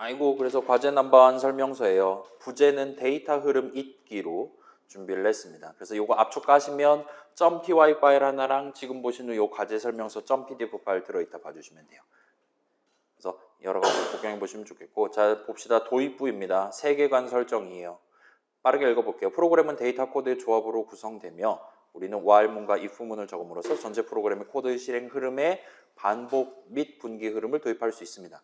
아이고, 그래서 과제 넘버원 설명서예요. 부제는 데이터 흐름 읽기로 준비를 했습니다. 그래서 요거 압축 가시면 .py 파일 하나랑 지금 보시는 요 과제 설명서 .pdf 파일 들어있다 봐주시면 돼요. 그래서 여러 가지 구경해 보시면 좋겠고, 자 봅시다. 도입부입니다. 세계관 설정이에요. 빠르게 읽어볼게요. 프로그램은 데이터 코드의 조합으로 구성되며 우리는 while문과 if문을 적음으로써 전체 프로그램의 코드 실행 흐름의 반복 및 분기 흐름을 도입할 수 있습니다.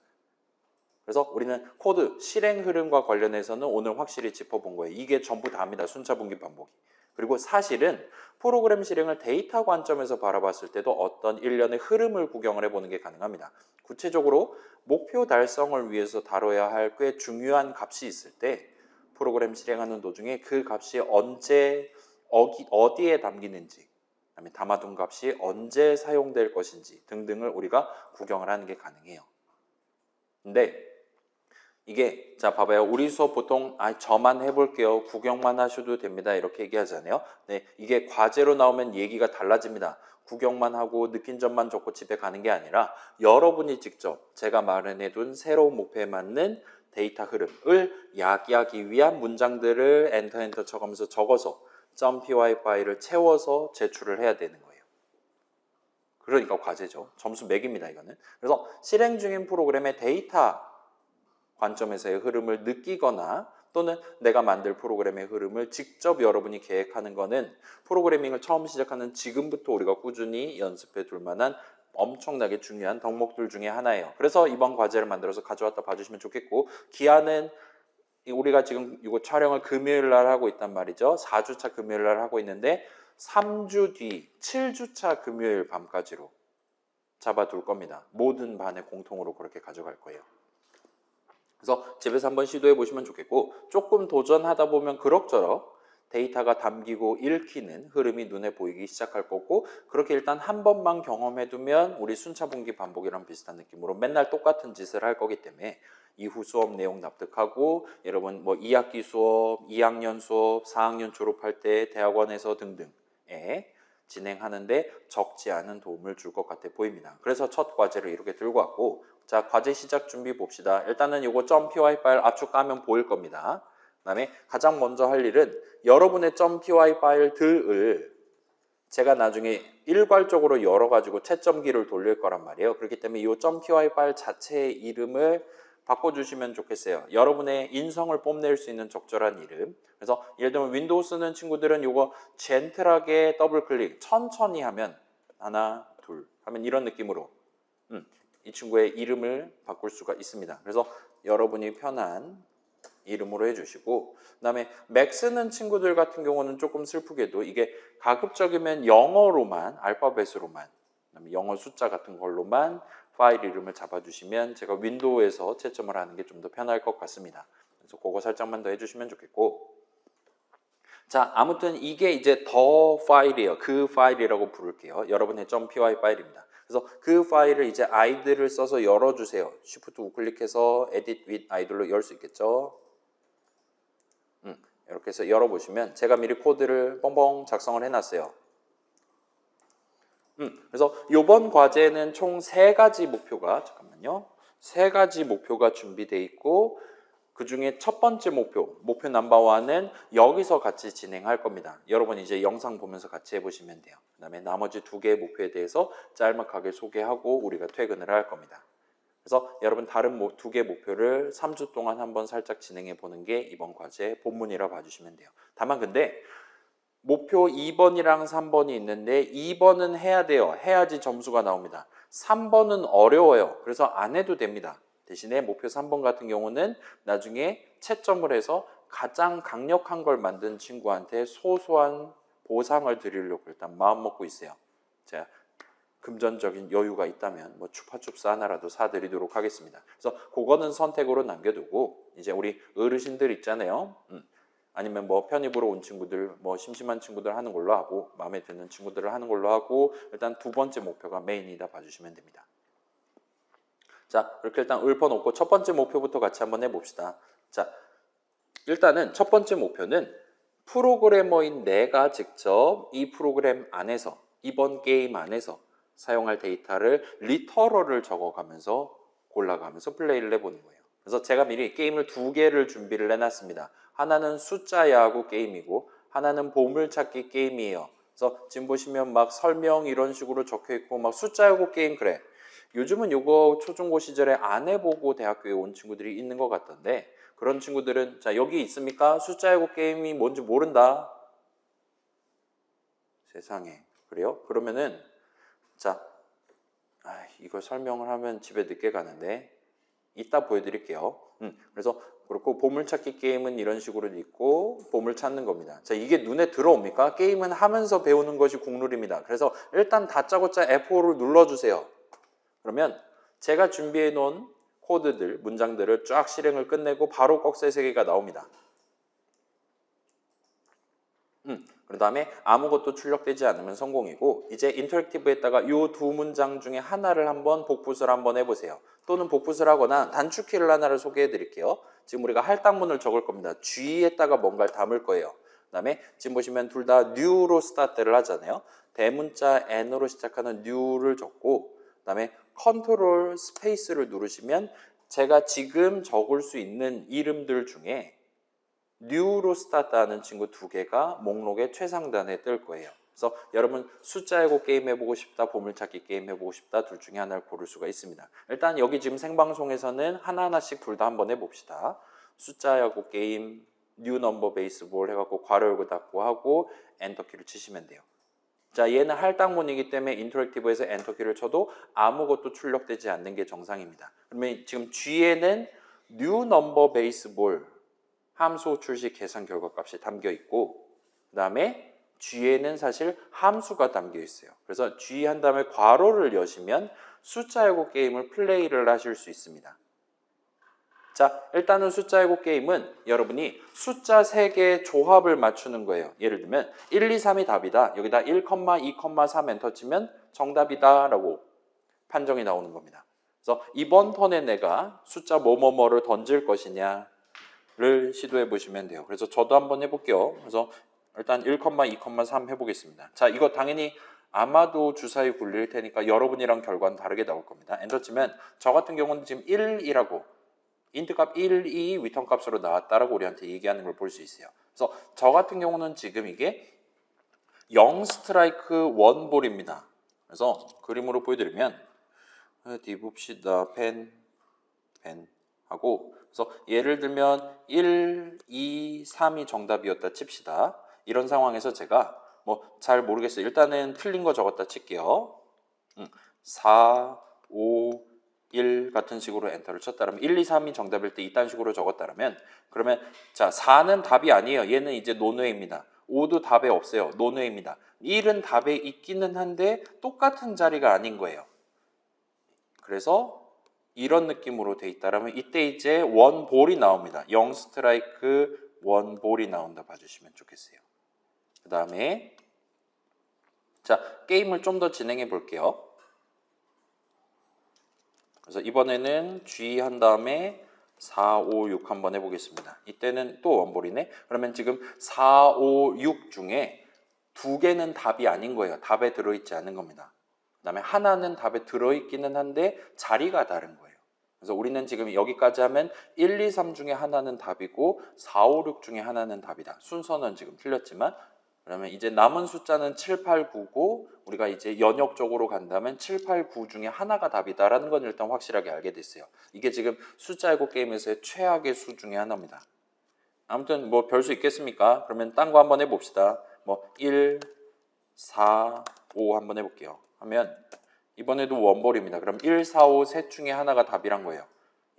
그래서 우리는 코드 실행 흐름과 관련해서는 오늘 확실히 짚어본 거예요. 이게 전부 다입니다. 순차 분기 반복이. 그리고 사실은 프로그램 실행을 데이터 관점에서 바라봤을 때도 어떤 일련의 흐름을 구경을 해보는 게 가능합니다. 구체적으로 목표 달성을 위해서 다뤄야 할 꽤 중요한 값이 있을 때 프로그램 실행하는 도중에 그 값이 언제 어디에 담기는지, 그다음에 담아둔 값이 언제 사용될 것인지 등등을 우리가 구경을 하는 게 가능해요. 근데 이게 자 봐봐요. 우리 수업 보통 저만 해볼게요. 구경만 하셔도 됩니다. 이렇게 얘기하잖아요. 네, 이게 과제로 나오면 얘기가 달라집니다. 구경만 하고 느낀 점만 적고 집에 가는 게 아니라 여러분이 직접 제가 마련해둔 새로운 목표에 맞는 데이터 흐름을 야기하기 위한 문장들을 엔터 쳐가면서 적어서 .py 파일을 채워서 제출을 해야 되는 거예요. 그러니까 과제죠. 점수 매깁니다. 이거는. 그래서 실행 중인 프로그램의 데이터 관점에서의 흐름을 느끼거나 또는 내가 만들 프로그램의 흐름을 직접 여러분이 계획하는 거는 프로그래밍을 처음 시작하는 지금부터 우리가 꾸준히 연습해 둘 만한 엄청나게 중요한 덕목들 중에 하나예요. 그래서 이번 과제를 만들어서 가져왔다 봐주시면 좋겠고, 기한은 우리가 지금 이거 촬영을 금요일 날 하고 있단 말이죠. 4주차 금요일 날 하고 있는데 3주 뒤 7주차 금요일 밤까지로 잡아둘 겁니다. 모든 반에 공통으로 그렇게 가져갈 거예요. 그래서 집에서 한번 시도해 보시면 좋겠고, 조금 도전하다 보면 그럭저럭 데이터가 담기고 읽히는 흐름이 눈에 보이기 시작할 거고, 그렇게 일단 한 번만 경험해 두면 우리 순차 분기 반복이랑 비슷한 느낌으로 맨날 똑같은 짓을 할 거기 때문에 이후 수업 내용 납득하고, 여러분 뭐 2학기 수업, 2학년 수업, 4학년 졸업할 때 대학원에서 등등에 진행하는데 적지 않은 도움을 줄 것 같아 보입니다. 그래서 첫 과제를 이렇게 들고 왔고, 자 과제 시작 준비 봅시다. 일단은 요거 .py 파일 압축 가면 보일 겁니다. 그 다음에 가장 먼저 할 일은 여러분의 .py 파일들을 제가 나중에 일괄적으로 열어가지고 채점기를 돌릴 거란 말이에요. 그렇기 때문에 이 .py 파일 자체의 이름을 바꿔주시면 좋겠어요. 여러분의 인성을 뽐낼 수 있는 적절한 이름. 그래서 예를 들면 윈도우 쓰는 친구들은 이거 젠틀하게 더블 클릭 천천히 하면 하나 둘 하면 이런 느낌으로 이 친구의 이름을 바꿀 수가 있습니다. 그래서 여러분이 편한 이름으로 해주시고, 그 다음에 맥 쓰는 친구들 같은 경우는 조금 슬프게도 이게 가급적이면 영어로만, 알파벳으로만, 그다음에 영어 숫자 같은 걸로만 파일 이름을 잡아주시면 제가 윈도우에서 채점을 하는 게 좀 더 편할 것 같습니다. 그래서 그거 살짝만 더 해주시면 좋겠고, 자 아무튼 이게 이제 더 파일이에요. 그 파일이라고 부를게요. 여러분의 .py 파일입니다. 그래서 그 파일을 이제 아이들을 써서 열어주세요. Shift 우클릭해서 Edit with 아이들로 열 수 있겠죠. 이렇게 해서 열어보시면 제가 미리 코드를 뻥뻥 작성을 해놨어요. 그래서 이번 과제는 총 3가지 목표가 잠깐만요. 3가지 목표가 준비되어 있고, 그 중에 첫 번째 목표 넘버1은 여기서 같이 진행할 겁니다. 여러분 이제 영상 보면서 같이 해보시면 돼요. 그 다음에 나머지 2개의 목표에 대해서 짤막하게 소개하고 우리가 퇴근을 할 겁니다. 그래서 여러분 다른 2개 목표를 3주 동안 한번 살짝 진행해 보는 게 이번 과제 본문이라 봐주시면 돼요. 다만 근데 목표 2번이랑 3번이 있는데 2번은 해야 돼요. 해야지 점수가 나옵니다. 3번은 어려워요. 그래서 안 해도 됩니다. 대신에 목표 3번 같은 경우는 나중에 채점을 해서 가장 강력한 걸 만든 친구한테 소소한 보상을 드리려고 일단 마음 먹고 있어요. 제가 금전적인 여유가 있다면 뭐 추파춥스 하나라도 사드리도록 하겠습니다. 그래서 그거는 선택으로 남겨두고, 이제 우리 어르신들 있잖아요. 아니면 뭐 편입으로 온 친구들, 뭐 심심한 친구들 하는 걸로 하고, 마음에 드는 친구들을 하는 걸로 하고, 일단 2번째 목표가 메인이다 봐주시면 됩니다. 자, 이렇게 일단 읊어놓고 첫 번째 목표부터 같이 한번 해봅시다. 자, 일단은 첫 번째 목표는 프로그래머인 내가 직접 이 프로그램 안에서, 이번 게임 안에서 사용할 데이터를 리터럴을 적어가면서 골라가면서 플레이를 해보는 거예요. 그래서 제가 미리 게임을 두 개를 준비를 해놨습니다. 하나는 숫자 야구 게임이고 하나는 보물찾기 게임이에요. 그래서 지금 보시면 막 설명 이런 식으로 적혀 있고 막 숫자 야구 게임 그래. 요즘은 요거 초중고 시절에 안 해보고 대학교에 온 친구들이 있는 것 같던데 그런 친구들은 자 여기 있습니까? 숫자 야구 게임이 뭔지 모른다. 세상에 그래요? 그러면은 자 이걸 설명을 하면 집에 늦게 가는데 이따 보여드릴게요. 그래서 그렇고 보물찾기 게임은 이런 식으로 있고 보물 찾는 겁니다. 자 이게 눈에 들어옵니까? 게임은 하면서 배우는 것이 국룰입니다. 그래서 일단 다짜고짜 F5를 눌러주세요. 그러면 제가 준비해 놓은 코드들, 문장들을 쫙 실행을 끝내고 바로 꺽쇠 3개가 나옵니다. 그 다음에 아무것도 출력되지 않으면 성공이고 이제 인터랙티브에다가 이 두 문장 중에 하나를 한번 복붙을 한번 해보세요. 또는 복붙을 하거나 단축키를 하나를 소개해 드릴게요. 지금 우리가 할당문을 적을 겁니다. G에다가 뭔가를 담을 거예요. 그 다음에 지금 보시면 둘 다 new로 스타트를 하잖아요. 대문자 n으로 시작하는 new를 적고 그 다음에 컨트롤 스페이스를 누르시면 제가 지금 적을 수 있는 이름들 중에 new로 스타트하는 친구 2개가 목록의 최상단에 뜰 거예요. 그래서 여러분 숫자 야구 게임 해보고 싶다, 보물찾기 게임 해보고 싶다 둘 중에 하나를 고를 수가 있습니다. 일단 여기 지금 생방송에서는 하나하나씩 둘 다 한번 해봅시다. 숫자 야구 게임, 뉴 넘버 베이스볼 해갖고 괄호 열고 닫고 하고 엔터키를 치시면 돼요. 자 얘는 할당문이기 때문에 인터랙티브에서 엔터키를 쳐도 아무것도 출력되지 않는 게 정상입니다. 그러면 지금 G에는 뉴 넘버 베이스볼 함수 출시 계산 결과 값이 담겨 있고 그 다음에 G에는 사실 함수가 담겨 있어요. 그래서 G 한 다음에 괄호를 여시면 숫자 야구 게임을 플레이를 하실 수 있습니다. 자 일단은 숫자 야구 게임은 여러분이 숫자 3개의 조합을 맞추는 거예요. 예를 들면 1, 2, 3이 답이다. 여기다 1, 2, 3 엔터 치면 정답이다 라고 판정이 나오는 겁니다. 그래서 이번 턴에 내가 숫자 뭐뭐뭐를 던질 것이냐 를 시도해 보시면 돼요. 그래서 저도 한번 해볼게요. 그래서 일단 1, 2, 3 해보겠습니다. 자, 이거 당연히 아마도 주사위 굴릴 테니까 여러분이랑 결과는 다르게 나올 겁니다. 엔터 치면 저 같은 경우는 지금 1이라고 인트 값 1, 2 리턴 값으로 나왔다라고 우리한테 얘기하는 걸 볼 수 있어요. 그래서 저 같은 경우는 지금 이게 0 스트라이크 1볼입니다. 그래서 그림으로 보여드리면 어디 봅시다. 펜 하고 그래서 예를 들면 1, 2, 3이 정답이었다 칩시다. 이런 상황에서 제가 뭐 잘 모르겠어요. 일단은 틀린 거 적었다 칠게요. 4, 5, 1 같은 식으로 엔터를 쳤다면 1, 2, 3이 정답일 때 이딴 식으로 적었다면 그러면 자 4는 답이 아니에요. 얘는 이제 논외입니다. 5도 답에 없어요. 논외입니다. 1은 답에 있기는 한데 똑같은 자리가 아닌 거예요. 그래서 이런 느낌으로 돼 있다라면 이때 이제 원볼이 나옵니다. 0 스트라이크 원볼이 나온다 봐주시면 좋겠어요. 그 다음에 자 게임을 좀 더 진행해 볼게요. 그래서 이번에는 G 한 다음에 4, 5, 6 한번 해보겠습니다. 이때는 또 원볼이네. 그러면 지금 4, 5, 6 중에 2개는 답이 아닌 거예요. 답에 들어있지 않은 겁니다. 그 다음에 하나는 답에 들어있기는 한데 자리가 다른 거예요. 그래서 우리는 지금 여기까지 하면 1, 2, 3 중에 하나는 답이고 4, 5, 6 중에 하나는 답이다. 순서는 지금 틀렸지만 그러면 이제 남은 숫자는 7, 8, 9고 우리가 이제 연역적으로 간다면 7, 8, 9 중에 하나가 답이다라는 건 일단 확실하게 알게 됐어요. 이게 지금 숫자 알고 게임에서의 최악의 수 중에 하나입니다. 아무튼 뭐 별 수 있겠습니까? 그러면 딴 거 한번 해봅시다. 뭐 1, 4, 5 한번 해볼게요. 하면 이번에도 원볼입니다. 그럼 1, 4, 5 셋 중에 하나가 답이란 거예요.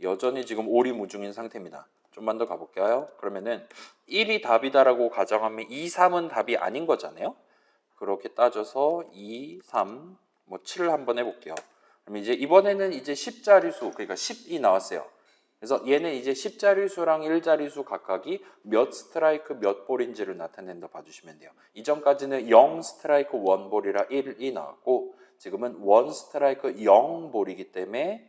여전히 지금 오리무중인 상태입니다. 좀만 더 가볼까요? 그러면은 1이 답이다라고 가정하면 2, 3은 답이 아닌 거잖아요. 그렇게 따져서 2, 3, 뭐 7을 한번 해볼게요. 그럼 이제 이번에는 이제 10자리수, 그러니까 10이 나왔어요. 그래서 얘는 이제 10자리수랑 1자리수 각각이 몇 스트라이크 몇 볼인지를 나타낸다 봐주시면 돼요. 이전까지는 0 스트라이크 1볼이라 1이 나왔고 지금은 1 스트라이크 0볼이기 때문에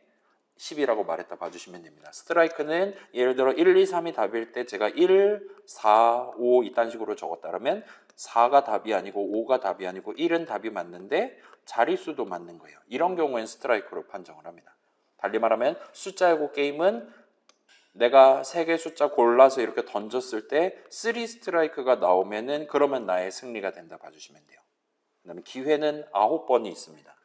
10이라고 말했다 봐주시면 됩니다. 스트라이크는 예를 들어 1, 2, 3이 답일 때 제가 1, 4, 5 이딴 식으로 적었다면 4가 답이 아니고 5가 답이 아니고 1은 답이 맞는데 자릿수도 맞는 거예요. 이런 경우엔 스트라이크로 판정을 합니다. 달리 말하면 숫자 야구 게임은 내가 3개 숫자 골라서 이렇게 던졌을 때 3 스트라이크가 나오면은 그러면 나의 승리가 된다 봐주시면 돼요. 그다음에 기회는 9번이 있습니다.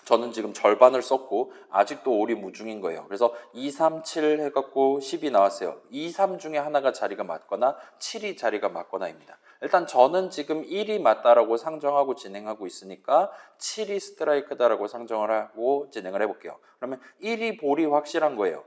저는 지금 절반을 썼고 아직도 오리무중인 거예요. 그래서 2, 3, 7 해갖고 10이 나왔어요. 2, 3 중에 하나가 자리가 맞거나 7이 자리가 맞거나입니다. 일단 저는 지금 1이 맞다라고 상정하고 진행하고 있으니까 7이 스트라이크다라고 상정을 하고 진행을 해볼게요. 그러면 1이 볼이 확실한 거예요.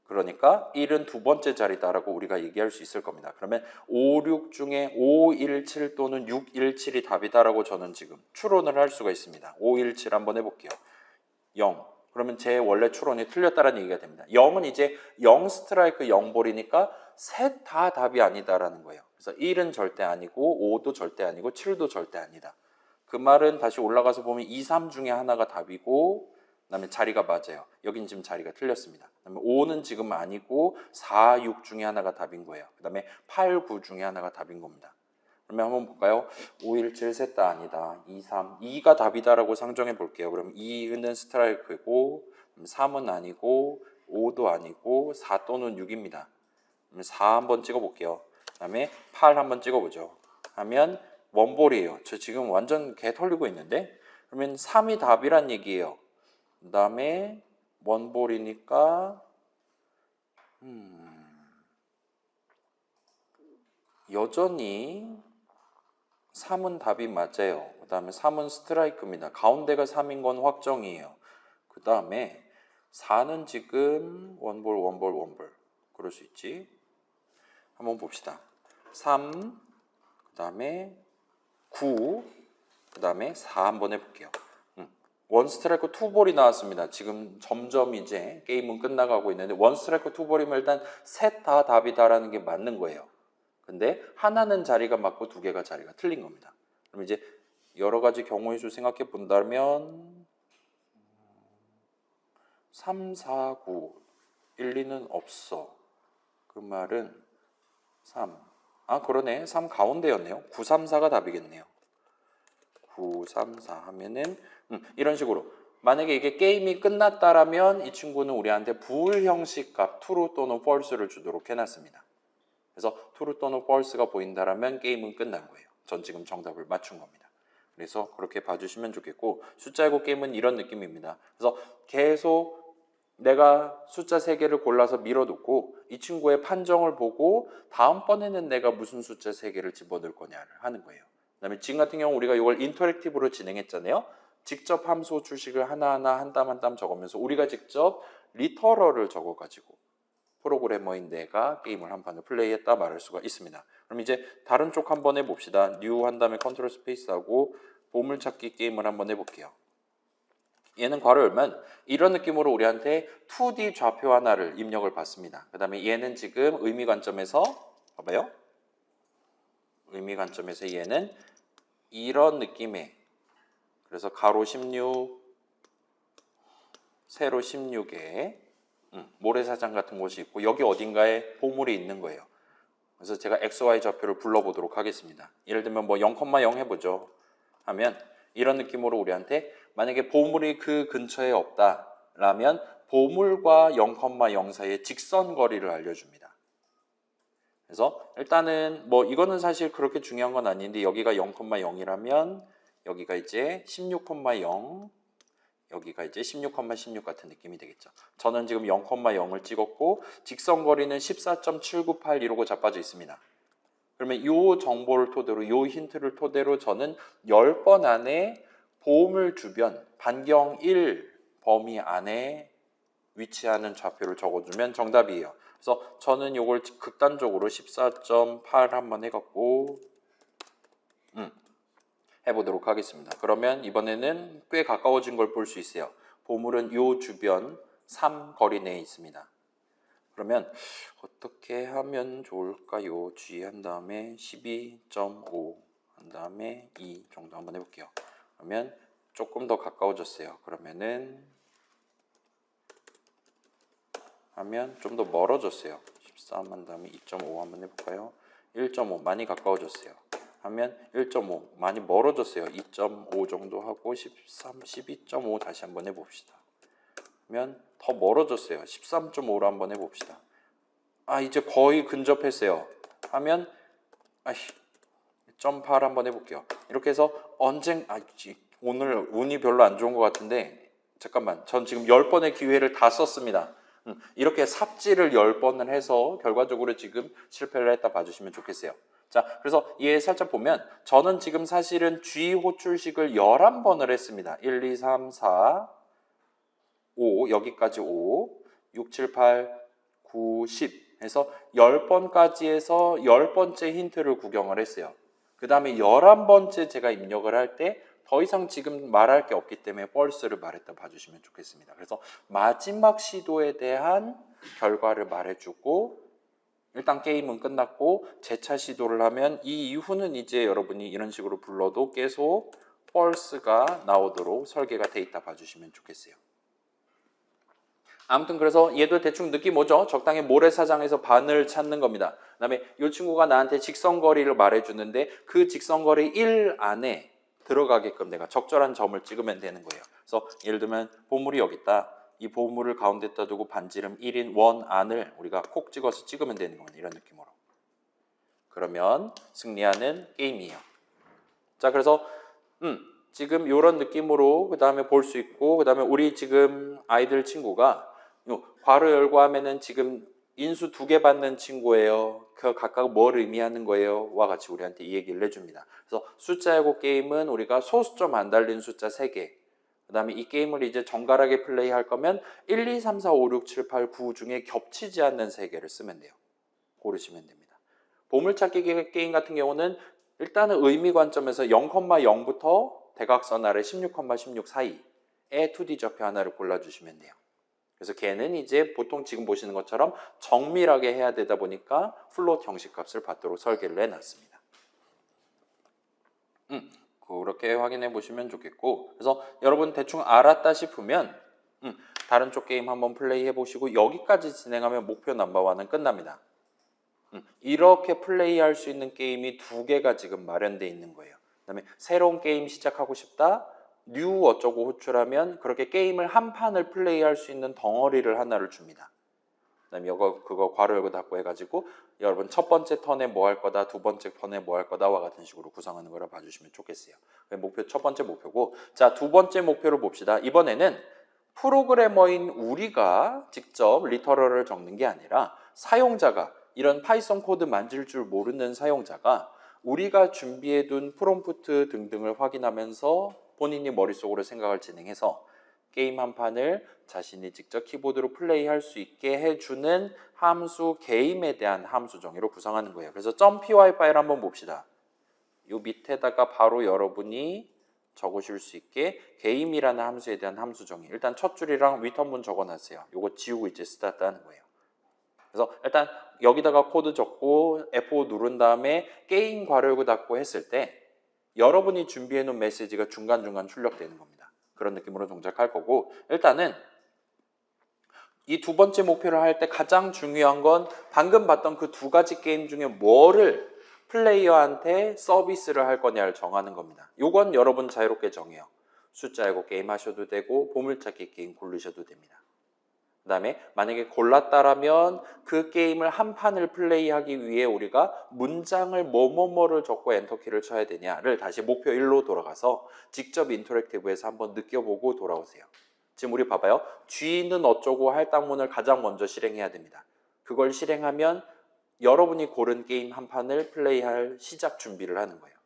그러니까 1은 두 번째 자리다라고 우리가 얘기할 수 있을 겁니다. 그러면 5, 6 중에 5, 1, 7 또는 6, 1, 7이 답이다라고 저는 지금 추론을 할 수가 있습니다. 5, 1, 7 한번 해볼게요. 0. 그러면 제 원래 추론이 틀렸다는 얘기가 됩니다. 0은 이제 0 스트라이크 0볼이니까 셋 다 답이 아니다라는 거예요. 그래서 1은 절대 아니고 5도 절대 아니고 7도 절대 아니다. 그 말은 다시 올라가서 보면 2, 3 중에 하나가 답이고 그 다음에 자리가 맞아요. 여긴 지금 자리가 틀렸습니다. 그 다음에 5는 지금 아니고 4, 6 중에 하나가 답인 거예요. 그 다음에 8, 9 중에 하나가 답인 겁니다. 그러면 한번 볼까요? 5, 1, 7 셋 다 아니다. 2, 3. 2가 답이다라고 상정해 볼게요. 그럼 2는 스트라이크고 3은 아니고 5도 아니고 4 또는 6입니다. 그럼 4 한번 찍어 볼게요. 그 다음에 8 한번 찍어 보죠. 하면 원볼이에요. 저 지금 완전 개 털리고 있는데? 그러면 3이 답이란 얘기예요. 그 다음에 원볼이니까 여전히 3은 답이 맞아요. 그 다음에 3은 스트라이크입니다. 가운데가 3인 건 확정이에요. 그 다음에 4는 지금 원볼 원볼 원볼 그럴 수 있지. 한번 봅시다. 3, 그 다음에 9, 그 다음에 4 한번 해볼게요. 원 스트라이크 투볼이 나왔습니다. 지금 점점 이제 게임은 끝나가고 있는데 원 스트라이크 투볼이면 일단 셋 다 답이다라는 게 맞는 거예요. 근데 하나는 자리가 맞고 두 개가 자리가 틀린 겁니다. 그럼 이제 여러 가지 경우의 수 생각해 본다면 3, 4, 9, 1, 2는 없어. 그 말은 3. 아 그러네. 3 가운데였네요. 9, 3, 4가 답이겠네요. 9, 3, 4 하면은 이런 식으로 만약에 이게 게임이 끝났다라면 이 친구는 우리한테 부울 형식 값 true 또는 false를 주도록 해놨습니다. 그래서 true 또는 false가 보인다라면 게임은 끝난 거예요. 전 지금 정답을 맞춘 겁니다. 그래서 그렇게 봐주시면 좋겠고 숫자 제곱 게임은 이런 느낌입니다. 그래서 계속 내가 숫자 3개를 골라서 밀어놓고 이 친구의 판정을 보고 다음번에는 내가 무슨 숫자 3개를 집어넣을 거냐를 하는 거예요. 그 다음에 지금 같은 경우 우리가 이걸 인터랙티브로 진행했잖아요. 직접 함수 출식을 하나하나 한 땀 한 땀 적으면서 우리가 직접 리터럴을 적어가지고 프로그래머인 내가 게임을 한 판을 플레이했다 말할 수가 있습니다. 그럼 이제 다른 쪽 한번 해봅시다. 뉴 한 다음에 컨트롤 스페이스하고 보물찾기 게임을 한번 해볼게요. 얘는 괄호 열면 이런 느낌으로 우리한테 2D 좌표 하나를 입력을 받습니다. 그 다음에 얘는 지금 의미 관점에서 봐봐요. 의미 관점에서 얘는 이런 느낌의 그래서 가로 16 세로 16에 모래사장 같은 곳이 있고 여기 어딘가에 보물이 있는 거예요. 그래서 제가 XY 좌표를 불러보도록 하겠습니다. 예를 들면 뭐 0,0 해보죠. 하면 이런 느낌으로 우리한테 만약에 보물이 그 근처에 없다라면 보물과 0,0 사이의 직선 거리를 알려줍니다. 그래서 일단은 뭐 이거는 사실 그렇게 중요한 건 아닌데 여기가 0,0이라면 여기가 이제 16,0 여기가 이제 16,16 같은 느낌이 되겠죠. 저는 지금 0,0을 찍었고 직선 거리는 14.798 이러고 자빠져 있습니다. 그러면 이 정보를 토대로 이 힌트를 토대로 저는 10번 안에 보물 주변 반경 1 범위 안에 위치하는 좌표를 적어주면 정답이에요. 그래서 저는 이걸 극단적으로 14.8 한번 해갖고 해보도록 하겠습니다. 그러면 이번에는 꽤 가까워진 걸 볼 수 있어요. 보물은 요 주변 3 거리 내에 있습니다. 그러면 어떻게 하면 좋을까요? G 한 다음에 12.5 한 다음에 2 정도 한번 해볼게요. 그러면 조금 더 가까워졌어요. 그러면은 하면 좀 더 멀어졌어요. 13 한 다음에 2.5 한번 해볼까요? 1.5 많이 가까워졌어요. 하면 1.5 많이 멀어졌어요. 2.5 정도 하고 13, 12.5 다시 한번 해봅시다. 그러면 더 멀어졌어요. 13.5로 한번 해봅시다. 아, 이제 거의 근접했어요. 하면 .8 한번 해볼게요. 이렇게 해서 오늘 운이 별로 안 좋은 것 같은데 잠깐만, 전 지금 10번의 기회를 다 썼습니다. 이렇게 삽질을 10번을 해서 결과적으로 지금 실패를 했다 봐주시면 좋겠어요. 자, 그래서 얘 살짝 보면 저는 지금 사실은 G 호출식을 11번을 했습니다. 1, 2, 3, 4, 5, 여기까지 5, 6, 7, 8, 9, 10 해서 10번까지 해서 10번째 힌트를 구경을 했어요. 그 다음에 11번째 제가 입력을 할 때 더 이상 지금 말할 게 없기 때문에 false를 말했다 봐주시면 좋겠습니다. 그래서 마지막 시도에 대한 결과를 말해주고 일단 게임은 끝났고 재차 시도를 하면 이 이후는 이제 여러분이 이런 식으로 불러도 계속 false가 나오도록 설계가 돼 있다 봐주시면 좋겠어요. 아무튼 그래서 얘도 대충 느낌 오죠? 적당히 모래사장에서 반을 찾는 겁니다. 그 다음에 이 친구가 나한테 직선거리를 말해주는데 그 직선거리 1 안에 들어가게끔 내가 적절한 점을 찍으면 되는 거예요. 그래서 예를 들면 보물이 여기 있다. 이 보물을 가운데다 두고 반지름 1인 원 안을 우리가 콕 찍어서 찍으면 되는 겁니다. 이런 느낌으로. 그러면 승리하는 게임이에요. 자, 그래서 지금 이런 느낌으로 그 다음에 볼 수 있고 그 다음에 우리 지금 아이들 친구가 괄호 열고 하면은 지금 인수 2개 받는 친구예요. 그 각각 뭘 의미하는 거예요? 와 같이 우리한테 이 얘기를 해줍니다. 그래서 숫자 예고 게임은 우리가 소수점 안 달린 숫자 3개. 그 다음에 이 게임을 이제 정갈하게 플레이할 거면 1, 2, 3, 4, 5, 6, 7, 8, 9 중에 겹치지 않는 3개를 쓰면 돼요. 고르시면 됩니다. 보물찾기 게임 같은 경우는 일단은 의미 관점에서 0,0부터 대각선 아래 16,16 사이에 2D 좌표 하나를 골라주시면 돼요. 그래서 걔는 이제 보통 지금 보시는 것처럼 정밀하게 해야 되다 보니까 플롯 형식값을 받도록 설계를 해놨습니다. 그렇게 확인해 보시면 좋겠고 그래서 여러분 대충 알았다 싶으면 다른 쪽 게임 한번 플레이 해보시고 여기까지 진행하면 목표 넘버원은 끝납니다. 이렇게 플레이할 수 있는 게임이 2개가 지금 마련되어 있는 거예요. 그 다음에 새로운 게임 시작하고 싶다. 뉴 어쩌고 호출하면 그렇게 게임을 한 판을 플레이할 수 있는 덩어리를 하나를 줍니다. 그 다음에 그거 괄호 열고 닫고 해가지고 여러분 첫 번째 턴에 뭐 할 거다, 두 번째 턴에 뭐 할 거다와 같은 식으로 구성하는 거라 봐주시면 좋겠어요. 목표 첫 번째 목표고 자, 두 번째 목표를 봅시다. 이번에는 프로그래머인 우리가 직접 리터럴을 적는 게 아니라 사용자가 이런 파이썬 코드 만질 줄 모르는 사용자가 우리가 준비해둔 프롬프트 등등을 확인하면서 본인이 머릿속으로 생각을 진행해서 게임 한 판을 자신이 직접 키보드로 플레이할 수 있게 해주는 함수 게임에 대한 함수 정의로 구성하는 거예요. 그래서 .py 파일 한번 봅시다. 이 밑에다가 바로 여러분이 적으실 수 있게 게임이라는 함수에 대한 함수 정의. 일단 첫 줄이랑 리턴문 적어놨어요. 이거 지우고 이제 스타트 하는 거예요. 그래서 일단 여기다가 코드 적고 F5 누른 다음에 게임 괄호 열고 닫고 했을 때 여러분이 준비해 놓은 메시지가 중간중간 출력되는 겁니다. 그런 느낌으로 동작할 거고 일단은 이 두 번째 목표를 할 때 가장 중요한 건 방금 봤던 그 2가지 게임 중에 뭐를 플레이어한테 서비스를 할 거냐를 정하는 겁니다. 이건 여러분 자유롭게 정해요. 숫자 알고 게임 하셔도 되고 보물찾기 게임 고르셔도 됩니다. 그 다음에 만약에 골랐다라면 그 게임을 한 판을 플레이하기 위해 우리가 문장을 뭐뭐뭐를 적고 엔터키를 쳐야 되냐를 다시 목표 1로 돌아가서 직접 인터랙티브에서 한번 느껴보고 돌아오세요. 지금 우리 봐봐요. G는 어쩌고 할당문을 가장 먼저 실행해야 됩니다. 그걸 실행하면 여러분이 고른 게임 한 판을 플레이할 시작 준비를 하는 거예요.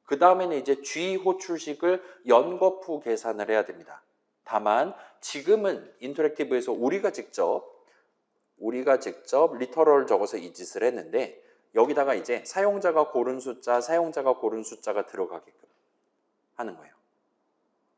그 다음에는 이제 G 호출식을 연거푸 계산을 해야 됩니다. 다만 지금은 인터랙티브에서 우리가 직접 리터럴 적어서 이 짓을 했는데 여기다가 이제 사용자가 고른 숫자가 들어가게끔 하는 거예요.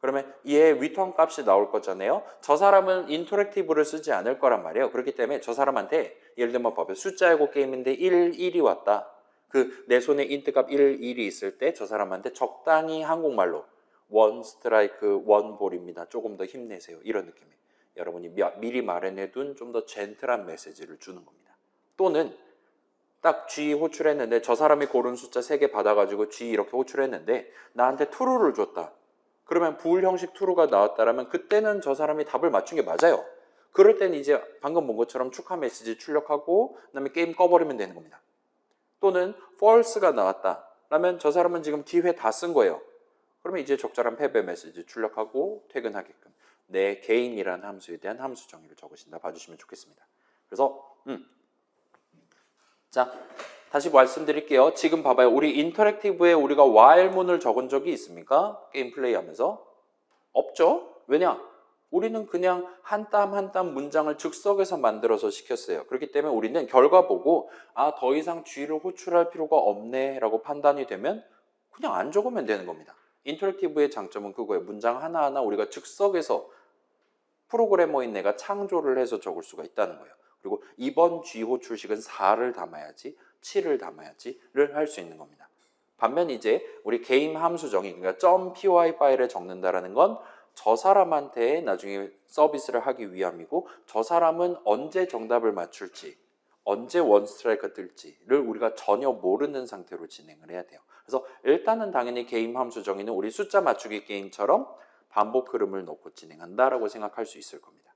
그러면 얘 리턴 값이 나올 거잖아요. 저 사람은 인터랙티브를 쓰지 않을 거란 말이에요. 그렇기 때문에 저 사람한테 예를 들면 봐봐요. 숫자 예고 게임인데 1이 왔다. 그 내 손에 인트 값 1이 있을 때 저 사람한테 적당히 한국말로 원 스트라이크 원 볼입니다. 조금 더 힘내세요. 이런 느낌이에요. 여러분이 미리 마련해둔 좀 더 젠틀한 메시지를 주는 겁니다. 또는 딱 G 호출했는데 저 사람이 고른 숫자 3개 받아가지고 G 이렇게 호출했는데 나한테 true를 줬다. 그러면 부울 형식 true가 나왔다라면 그때는 저 사람이 답을 맞춘 게 맞아요. 그럴 때는 이제 방금 본 것처럼 축하 메시지 출력하고 그다음에 게임 꺼버리면 되는 겁니다. 또는 false가 나왔다라면 저 사람은 지금 기회 다 쓴 거예요. 그러면 이제 적절한 패배 메시지 출력하고 퇴근하게끔 내 game이라는 함수에 대한 함수 정의를 적으신다 봐주시면 좋겠습니다. 그래서 자, 다시 말씀드릴게요. 지금 봐봐요. 우리 인터랙티브에 우리가 while문을 적은 적이 있습니까? 게임 플레이하면서? 없죠? 왜냐? 우리는 그냥 한 땀 한 땀 문장을 즉석에서 만들어서 시켰어요. 그렇기 때문에 우리는 결과 보고 더 이상 G를 호출할 필요가 없네 라고 판단이 되면 그냥 안 적으면 되는 겁니다. 인터랙티브의 장점은 그거예요. 문장 하나하나 우리가 즉석에서 프로그래머인 내가 창조를 해서 적을 수가 있다는 거예요. 그리고 이번 G 호출식은 4를 담아야지 7을 담아야지를 할 수 있는 겁니다. 반면 이제 우리 게임 함수 정의, 그러니까 .py 파일에 적는다라는 건 저 사람한테 나중에 서비스를 하기 위함이고 저 사람은 언제 정답을 맞출지, 언제 원스트라이크가 뜰지를 우리가 전혀 모르는 상태로 진행을 해야 돼요. 그래서 일단은 당연히 게임 함수 정의는 우리 숫자 맞추기 게임처럼 반복 흐름을 놓고 진행한다라고 생각할 수 있을 겁니다.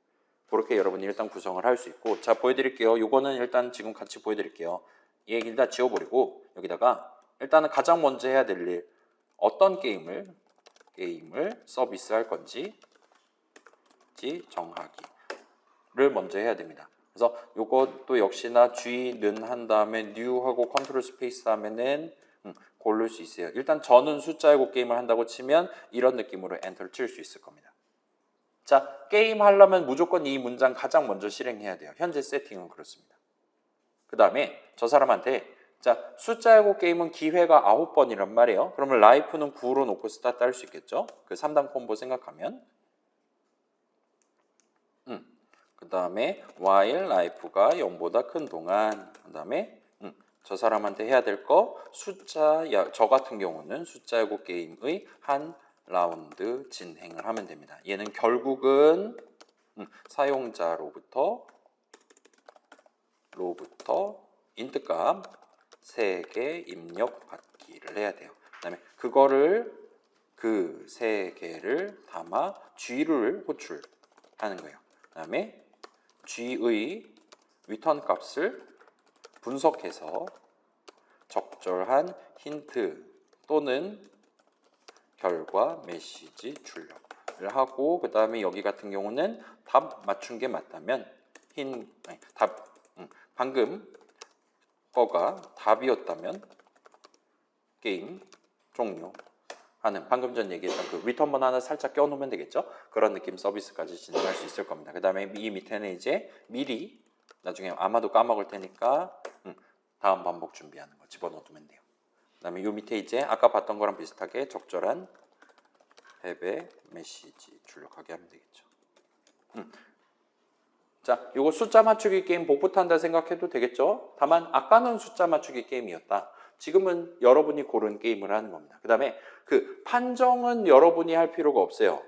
그렇게 여러분이 일단 구성을 할 수 있고, 자 보여드릴게요. 요거는 일단 지금 같이 보여드릴게요. 얘 일단 지워버리고 여기다가 일단은 가장 먼저 해야 될 일, 어떤 게임을 서비스할 건지 정하기를 먼저 해야 됩니다. 그래서 요것도 역시나 G는 한 다음에 New하고 컨트롤 스페이스 하면은 고를 수 있어요. 일단 저는 숫자이고 게임을 한다고 치면 이런 느낌으로 엔터를 칠 수 있을 겁니다. 자, 게임 하려면 무조건 이 문장 가장 먼저 실행해야 돼요. 현재 세팅은 그렇습니다. 그 다음에 저 사람한테 자, 숫자이고 게임은 기회가 9번이란 말이에요. 그러면 라이프는 9로 놓고 스타트 할 수 있겠죠? 그 3단 콤보 생각하면 그 다음에 while life가 0보다 큰 동안 그 다음에 저 사람한테 해야 될 거 숫자, 저 같은 경우는 숫자이고 게임의 한 라운드 진행을 하면 됩니다. 얘는 결국은 사용자로부터 인트값 3개 입력받기를 해야 돼요. 그 다음에 그거를 그 3개를 담아 G를 호출하는 거예요. 그 다음에 G의 리턴 값을 분석해서 적절한 힌트 또는 결과 메시지 출력을 하고 그 다음에 여기 같은 경우는 답 맞춘 게 맞다면 방금 거가 답이었다면 게임 종료하는 방금 전 얘기했던 그 리턴번 하나 살짝 껴놓으면 되겠죠? 그런 느낌 서비스까지 진행할 수 있을 겁니다. 그 다음에 이 밑에는 이제 미리 나중에 아마도 까먹을 테니까 다음 반복 준비하는 거 집어넣어두면 돼요. 그 다음에 이 밑에 이제 아까 봤던 거랑 비슷하게 적절한 패배 메시지 출력하게 하면 되겠죠. 자, 이거 숫자 맞추기 게임 복붙 한다 생각해도 되겠죠? 다만 아까는 숫자 맞추기 게임이었다. 지금은 여러분이 고른 게임을 하는 겁니다. 그 다음에 그 판정은 여러분이 할 필요가 없어요.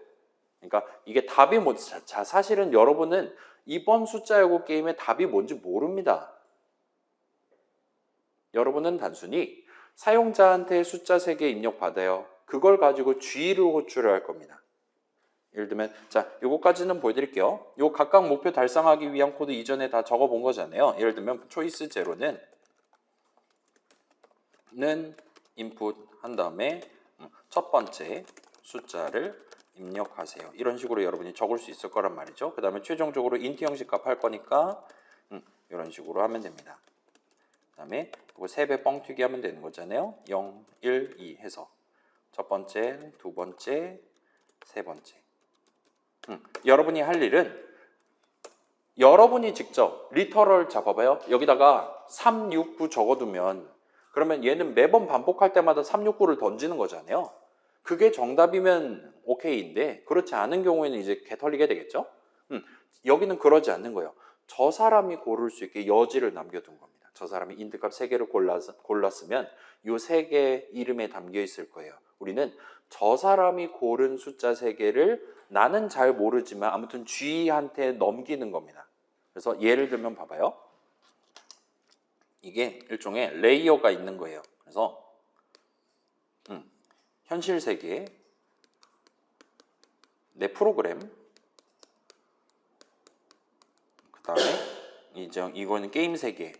그러니까 이게 답이 뭔지 사실은 여러분은 이번 숫자요구 게임의 답이 뭔지 모릅니다. 여러분은 단순히 사용자한테 숫자 3개 입력받아요. 그걸 가지고 G를 호출을 할 겁니다. 예를 들면 자, 요거까지는 보여드릴게요. 요 각각 목표 달성하기 위한 코드 이전에 다 적어본 거잖아요. 예를 들면 초이스 제로는 인풋 한 다음에 첫 번째 숫자를 입력하세요. 이런 식으로 여러분이 적을 수 있을 거란 말이죠. 그 다음에 최종적으로 인트 형식 값 할 거니까 이런 식으로 하면 됩니다. 그 다음에 이거 3배 뻥튀기 하면 되는 거잖아요. 0, 1, 2 해서 첫 번째, 두 번째, 세 번째. 여러분이 할 일은 여러분이 직접 리터럴 잡아봐요. 여기다가 3, 6, 9 적어두면 그러면 얘는 매번 반복할 때마다 3, 6, 9를 던지는 거잖아요. 그게 정답이면 오케이인데 그렇지 않은 경우에는 이제 개 털리게 되겠죠. 여기는 그러지 않는 거예요. 저 사람이 고를 수 있게 여지를 남겨둔 겁니다. 저 사람이 인트값 3개를 골랐으면 이 3개 이름에 담겨 있을 거예요. 우리는 저 사람이 고른 숫자 3개를 나는 잘 모르지만 아무튼 G한테 넘기는 겁니다. 그래서 예를 들면 봐봐요. 이게 일종의 레이어가 있는 거예요. 그래서 현실 세계 내 프로그램, 그 다음에 이제 이거는 게임 세계,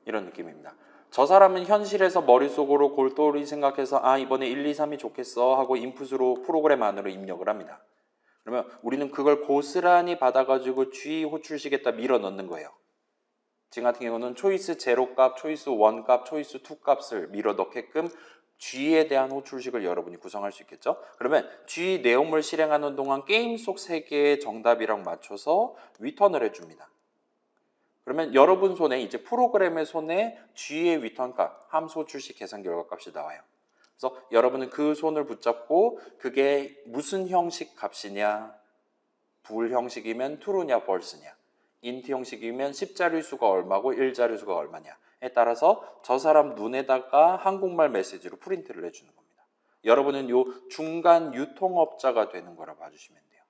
이런 느낌입니다. 저 사람은 현실에서 머릿속으로 골똘히 생각해서 아 이번에 1, 2, 3이 좋겠어 하고 인풋으로 프로그램 안으로 입력을 합니다. 그러면 우리는 그걸 고스란히 받아가지고 G 호출식에다 밀어 넣는 거예요. 지금 같은 경우는 초이스 0 값, 초이스 1 값, 초이스 2 값을 밀어 넣게끔 G에 대한 호출식을 여러분이 구성할 수 있겠죠? 그러면 G 내용물 실행하는 동안 게임 속 세계의 정답이랑 맞춰서 리턴을 해줍니다. 그러면 여러분 손에 이제 프로그램의 손에 G의 리턴 값, 함수 호출식 계산 결과 값이 나와요. 그래서 여러분은 그 손을 붙잡고 그게 무슨 형식 값이냐, 불 형식이면 true냐 false냐, int 형식이면 10자릿수가 얼마고 1자릿수가 얼마냐에 따라서 저 사람 눈에다가 한국말 메시지로 프린트를 해주는 겁니다. 여러분은 요 중간 유통업자가 되는 거라 봐주시면 돼요.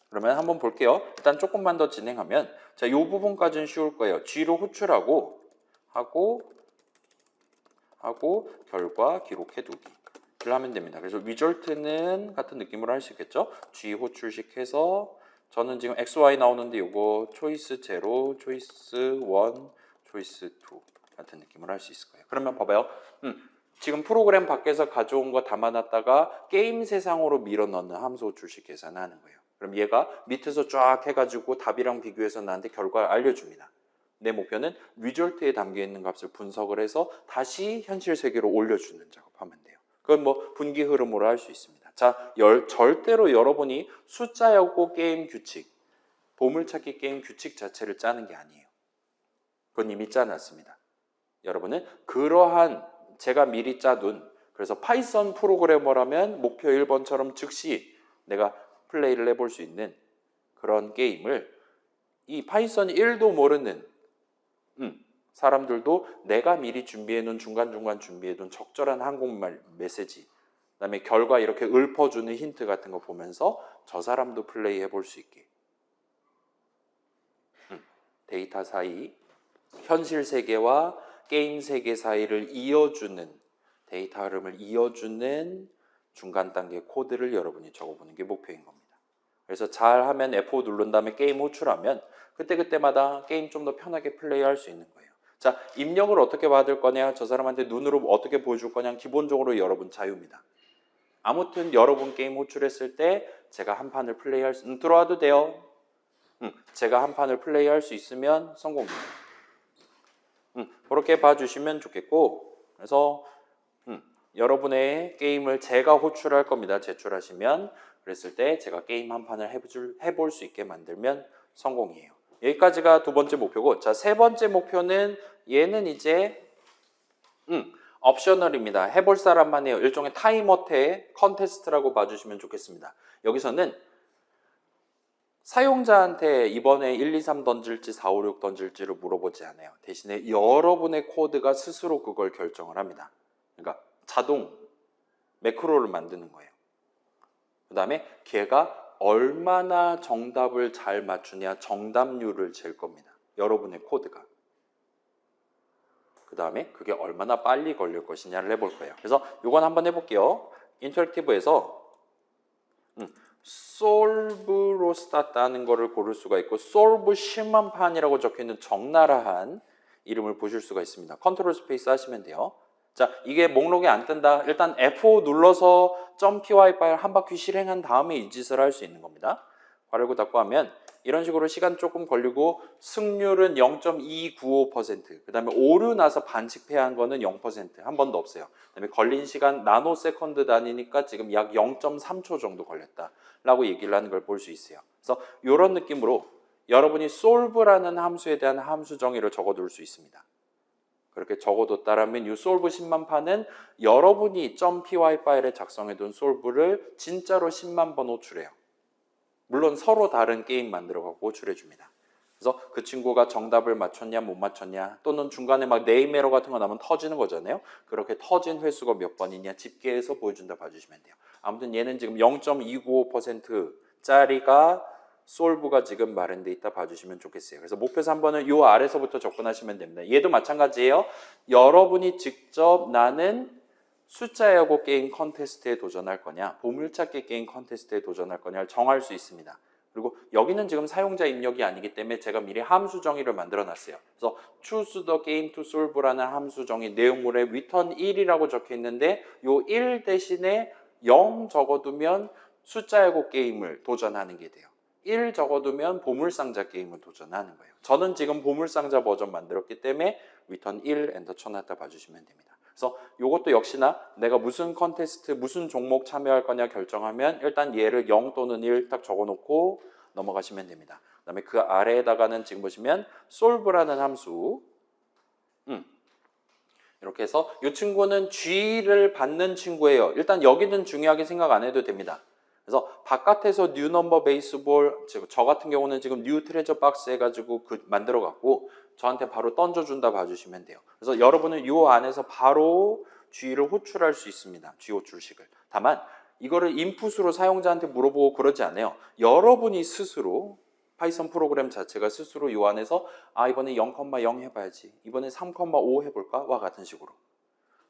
그러면 한번 볼게요. 일단 조금만 더 진행하면 자, 이 부분까지는 쉬울 거예요. G로 호출하고 하고 결과 기록해두기를 하면 됩니다. 그래서 result는 같은 느낌으로 할 수 있겠죠. G 호출식해서 저는 지금 XY 나오는데 이거 초이스 0, 초이스 1, 초이스 2 같은 느낌으로 할 수 있을 거예요. 그러면 봐봐요. 지금 프로그램 밖에서 가져온 거 담아놨다가 게임 세상으로 밀어넣는 함수 호출식 계산하는 거예요. 그럼 얘가 밑에서 쫙 해가지고 답이랑 비교해서 나한테 결과를 알려줍니다. 내 목표는 result에 담겨있는 값을 분석을 해서 다시 현실 세계로 올려주는 작업하면 돼요. 그건 뭐 분기 흐름으로 할 수 있습니다. 자, 절대로 여러분이 숫자였고 게임 규칙, 보물찾기 게임 규칙 자체를 짜는 게 아니에요. 그건 이미 짜놨습니다. 여러분은 그러한 제가 미리 짜둔, 그래서 파이썬 프로그래머라면 목표 1번처럼 즉시 내가 플레이를 해볼 수 있는 그런 게임을 이 파이썬 1도 모르는 사람들도 내가 미리 준비해놓은 중간중간 준비해둔 적절한 한국말 메시지, 그 다음에 결과 이렇게 읊어주는 힌트 같은 거 보면서 저 사람도 플레이 해볼 수 있게 데이터 사이, 현실 세계와 게임 세계 사이를 이어주는, 데이터 흐름을 이어주는 중간 단계 코드를 여러분이 적어보는 게 목표인 겁니다. 그래서 잘하면 F5 누른 다음에 게임 호출하면 그때그때마다 게임 좀 더 편하게 플레이할 수 있는 거예요. 자, 입력을 어떻게 받을 거냐, 저 사람한테 눈으로 어떻게 보여줄 거냐, 기본적으로 여러분 자유입니다. 아무튼 여러분 게임 호출했을 때 제가 한 판을 플레이할 수, 들어와도 돼요. 제가 한 판을 플레이할 수 있으면 성공입니다. 그렇게 봐주시면 좋겠고, 그래서 여러분의 게임을 제가 호출할 겁니다. 제출하시면. 그랬을 때 제가 게임 한 판을 해볼 수 있게 만들면 성공이에요. 여기까지가 두 번째 목표고, 자, 세 번째 목표는 얘는 이제 옵셔널입니다. 해볼 사람만 해요. 일종의 타임어택 컨테스트라고 봐주시면 좋겠습니다. 여기서는 사용자한테 이번에 1, 2, 3 던질지 4, 5, 6 던질지를 물어보지 않아요. 대신에 여러분의 코드가 스스로 그걸 결정을 합니다. 그러니까 자동 매크로를 만드는 거예요. 그 다음에 걔가 얼마나 정답을 잘 맞추냐 정답률을 잴 겁니다. 여러분의 코드가. 그 다음에 그게 얼마나 빨리 걸릴 것이냐를 해볼 거예요. 그래서 이건 한번 해볼게요. 인터랙티브에서 solve로 스타트하는 거를 고를 수가 있고 solve 10만 판이라고 적혀있는 적나라한 이름을 보실 수가 있습니다. 컨트롤 스페이스 하시면 돼요. 자, 이게 목록에 안 뜬다. 일단 F5 눌러서 .py 파일 한 바퀴 실행한 다음에 이 짓을 할 수 있는 겁니다. 괄호고 닫고 하면 이런 식으로 시간 조금 걸리고 승률은 0.295%, 그 다음에 오류 나서 반칙패한 거는 0%, 한 번도 없어요. 그 다음에 걸린 시간 나노 세컨드 단위니까 지금 약 0.3초 정도 걸렸다 라고 얘기를 하는 걸 볼 수 있어요. 그래서 이런 느낌으로 여러분이 solve라는 함수에 대한 함수 정의를 적어둘 수 있습니다. 그렇게 적어뒀다라면 이 solve 10만 판은 여러분이 .py 파일에 작성해둔 solve를 진짜로 10만 번 호출해요. 물론 서로 다른 게임 만들어갖고 호출해줍니다. 그래서 그 친구가 정답을 맞췄냐 못 맞췄냐, 또는 중간에 막 네임 에러 같은 거 나면 터지는 거잖아요. 그렇게 터진 횟수가 몇 번이냐 집계해서 보여준다 봐주시면 돼요. 아무튼 얘는 지금 0.295%짜리가 솔브가 지금 마련돼 있다 봐주시면 좋겠어요. 그래서 목표 3번은 요 아래서부터 접근하시면 됩니다. 얘도 마찬가지예요. 여러분이 직접 나는 숫자야구 게임 컨테스트에 도전할 거냐, 보물찾기 게임 컨테스트에 도전할 거냐를 정할 수 있습니다. 그리고 여기는 지금 사용자 입력이 아니기 때문에 제가 미리 함수 정의를 만들어 놨어요. 그래서 choose the game to solve라는 함수 정의 내용물에 return 1이라고 적혀 있는데 요 1 대신에 0 적어두면 숫자야구 게임을 도전하는 게 돼요. 1 적어두면 보물상자 게임을 도전하는 거예요. 저는 지금 보물상자 버전 만들었기 때문에 return 1 엔터 쳐놨다 봐주시면 됩니다. 그래서 이것도 역시나 내가 무슨 컨테스트, 무슨 종목 참여할 거냐 결정하면 일단 얘를 0 또는 1 딱 적어놓고 넘어가시면 됩니다. 그 다음에 그 아래에다가는 지금 보시면 solve라는 함수 이렇게 해서 이 친구는 G를 받는 친구예요. 일단 여기는 중요하게 생각 안 해도 됩니다. 그래서 바깥에서 new number baseball, 저 같은 경우는 지금 new treasure box 해가지고 만들어 갖고 저한테 바로 던져준다 봐주시면 돼요. 그래서 여러분은 이 안에서 바로 G를 호출할 수 있습니다. G 호출식을. 다만 이거를 인풋으로 사용자한테 물어보고 그러지 않아요. 여러분이 스스로 파이썬 프로그램 자체가 스스로 이 안에서 이번에 0,0 해봐야지, 이번에 3,5 해볼까? 와 같은 식으로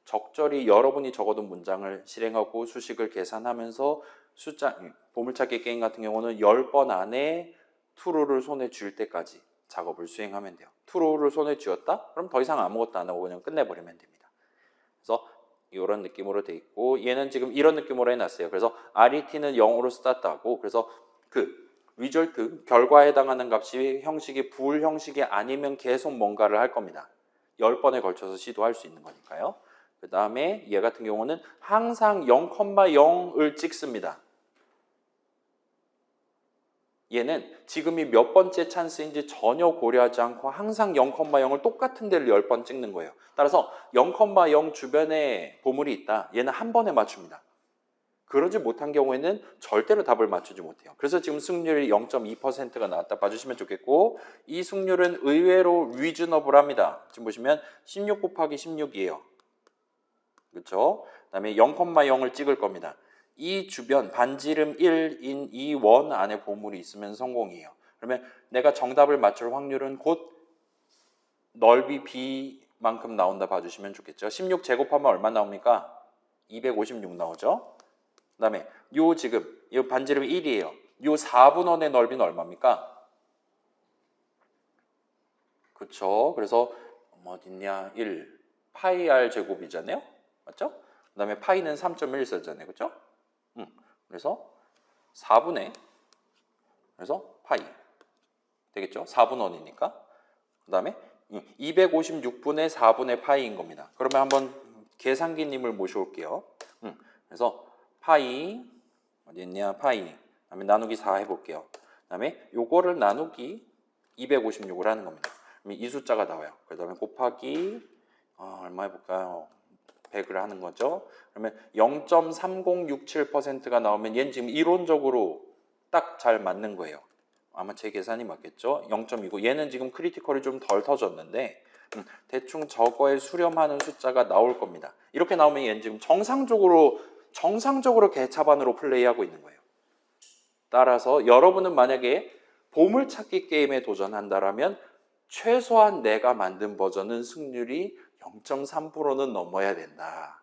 적절히 여러분이 적어둔 문장을 실행하고 수식을 계산하면서 보물찾기 게임 같은 경우는 10번 안에 true를 손에 쥘 때까지 작업을 수행하면 돼요. true를 손에 쥐었다? 그럼 더 이상 아무것도 안 하고 그냥 끝내버리면 됩니다. 그래서 이런 느낌으로 돼 있고 얘는 지금 이런 느낌으로 해놨어요. 그래서 RET는 0으로 스타트하고 그래서 result, 결과에 해당하는 값이 형식이 bool 형식이 아니면 계속 뭔가를 할 겁니다. 10번에 걸쳐서 시도할 수 있는 거니까요. 그 다음에 얘 같은 경우는 항상 0,0을 찍습니다. 얘는 지금이 몇 번째 찬스인지 전혀 고려하지 않고 항상 0,0을 똑같은 데를 10번 찍는 거예요. 따라서 0,0 주변에 보물이 있다. 얘는 한 번에 맞춥니다. 그러지 못한 경우에는 절대로 답을 맞추지 못해요. 그래서 지금 승률이 0.2%가 나왔다 봐주시면 좋겠고 이 승률은 의외로 리즈너블합니다. 지금 보시면 16 곱하기 16이에요. 그렇죠? 그 다음에 0,0을 찍을 겁니다. 이 주변 반지름 1인 이 원 안에 보물이 있으면 성공이에요. 그러면 내가 정답을 맞출 확률은 곧 넓이 B만큼 나온다 봐주시면 좋겠죠. 16 제곱하면 얼마 나옵니까? 256 나오죠. 그 다음에 지금 이 반지름이 1이에요. 요 4분원의 넓이는 얼마입니까? 그렇죠. 그래서 어딨냐? 1 파이 r 제곱이잖아요. 맞죠? 그 다음에 파이는 3.1 썼잖아요. 그렇죠? 그래서 4분의 그래서 파이 되겠죠? 4분원이니까. 그 다음에 256분의 4분의 파이인 겁니다. 그러면 한번 계산기님을 모셔올게요. 그래서 파이 어디 있냐? 파이. 그다음에 나누기 4 해볼게요. 그다음에 요거를 나누기 256을 하는 겁니다. 그러면 이 숫자가 나와요. 그다음에 곱하기 얼마 해볼까요? 100을 하는 거죠. 그러면 0.3067%가 나오면 얘는 지금 이론적으로 딱 잘 맞는 거예요. 아마 제 계산이 맞겠죠? 0.29. 얘는 지금 크리티컬이 좀 덜 터졌는데 대충 저거에 수렴하는 숫자가 나올 겁니다. 이렇게 나오면 얘는 지금 정상적으로 개차반으로 플레이하고 있는 거예요. 따라서 여러분은 만약에 보물찾기 게임에 도전한다라면 최소한 내가 만든 버전은 승률이 0.3%는 넘어야 된다.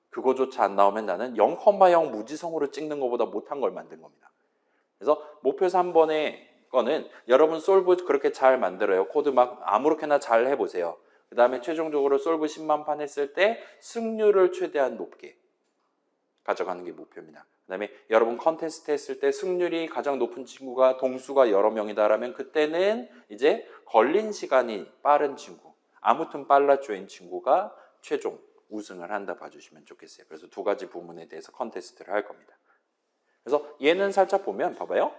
그거조차 안 나오면 나는 0,0 무지성으로 찍는 것보다 못한 걸 만든 겁니다. 그래서 목표 3번의 거는 여러분 솔브 그렇게 잘 만들어요. 코드 막 아무렇게나 잘 해보세요. 그 다음에 최종적으로 솔브 10만 판 했을 때 승률을 최대한 높게 가져가는 게 목표입니다. 그 다음에 여러분 컨테스트 했을 때 승률이 가장 높은 친구가 동수가 여러 명이다라면 그때는 이제 걸린 시간이 빠른 친구, 아무튼 빨라줘인 친구가 최종 우승을 한다 봐주시면 좋겠어요. 그래서 두 가지 부문에 대해서 컨테스트를 할 겁니다. 그래서 얘는 살짝 보면 봐봐요.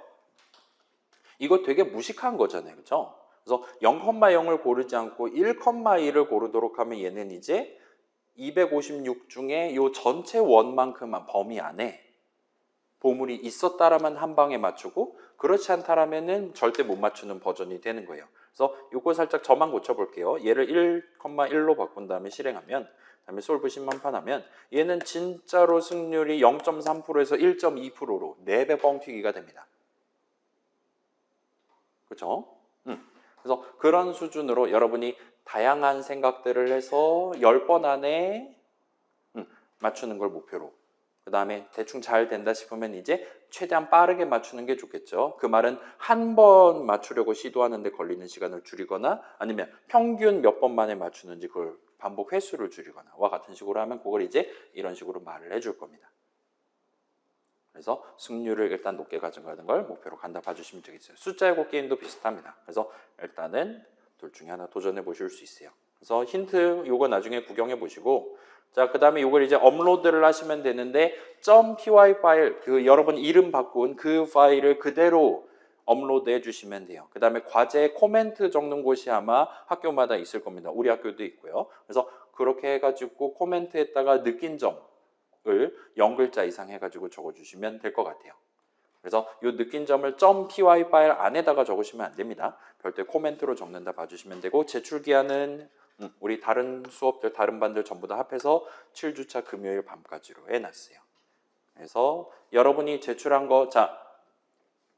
이거 되게 무식한 거잖아요. 그렇죠? 그래서 0,0을 고르지 않고 1,1을 고르도록 하면 얘는 이제 256 중에 요 전체 원만큼만 범위 안에 보물이 있었다라면 한 방에 맞추고 그렇지 않다라면은 절대 못 맞추는 버전이 되는 거예요. 그래서 요거 살짝 저만 고쳐볼게요. 얘를 1,1로 바꾼 다음에 실행하면 그다음에 솔브 10만 판 하면 얘는 진짜로 승률이 0.3%에서 1.2%로 4배 뻥튀기가 됩니다. 그렇죠? 그래서 그런 수준으로 여러분이 다양한 생각들을 해서 10번 안에 맞추는 걸 목표로. 그 다음에 대충 잘 된다 싶으면 이제 최대한 빠르게 맞추는 게 좋겠죠. 그 말은 한 번 맞추려고 시도하는데 걸리는 시간을 줄이거나 아니면 평균 몇 번 만에 맞추는지 그걸 반복 횟수를 줄이거나 와 같은 식으로 하면 그걸 이제 이런 식으로 말을 해줄 겁니다. 그래서 승률을 일단 높게 가져가는 걸 목표로 간다 봐주시면 되겠어요. 숫자 예고 게임도 비슷합니다. 그래서 일단은 둘 중에 하나 도전해 보실 수 있어요. 그래서 힌트 요거 나중에 구경해 보시고 자, 그 다음에 요걸 이제 업로드를 하시면 되는데 .py 파일, 그 여러분 이름 바꾼 그 파일을 그대로 업로드 해주시면 돼요. 그 다음에 과제 코멘트 적는 곳이 아마 학교마다 있을 겁니다. 우리 학교도 있고요. 그래서 그렇게 해가지고 코멘트에다가 느낀 점을 0글자 이상 해가지고 적어주시면 될 것 같아요. 그래서 이 느낀 점을 .py 파일 안에다가 적으시면 안 됩니다. 별도의 코멘트로 적는다 봐주시면 되고 제출 기한은 우리 다른 수업들, 다른 반들 전부 다 합해서 7주차 금요일 밤까지로 해놨어요. 그래서 여러분이 제출한 거, 자,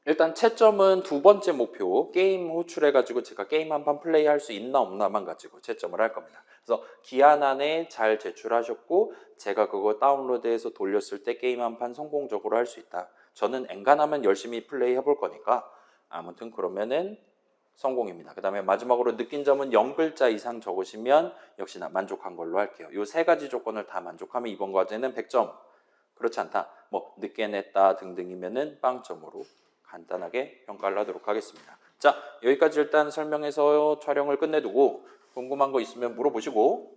일단 채점은 두 번째 목표, 게임 호출해가지고 제가 게임 한 판 플레이할 수 있나 없나만 가지고 채점을 할 겁니다. 그래서 기한 안에 잘 제출하셨고 제가 그거 다운로드해서 돌렸을 때 게임 한 판 성공적으로 할 수 있다. 저는 엔간하면 열심히 플레이 해볼 거니까 아무튼 그러면은 성공입니다. 그 다음에 마지막으로 느낀 점은 0글자 이상 적으시면 역시나 만족한 걸로 할게요. 이 세 가지 조건을 다 만족하면 이번 과제는 100점. 그렇지 않다. 뭐 늦게 냈다 등등이면은 빵점으로 간단하게 평가를 하도록 하겠습니다. 자, 여기까지 일단 설명해서 촬영을 끝내두고 궁금한 거 있으면 물어보시고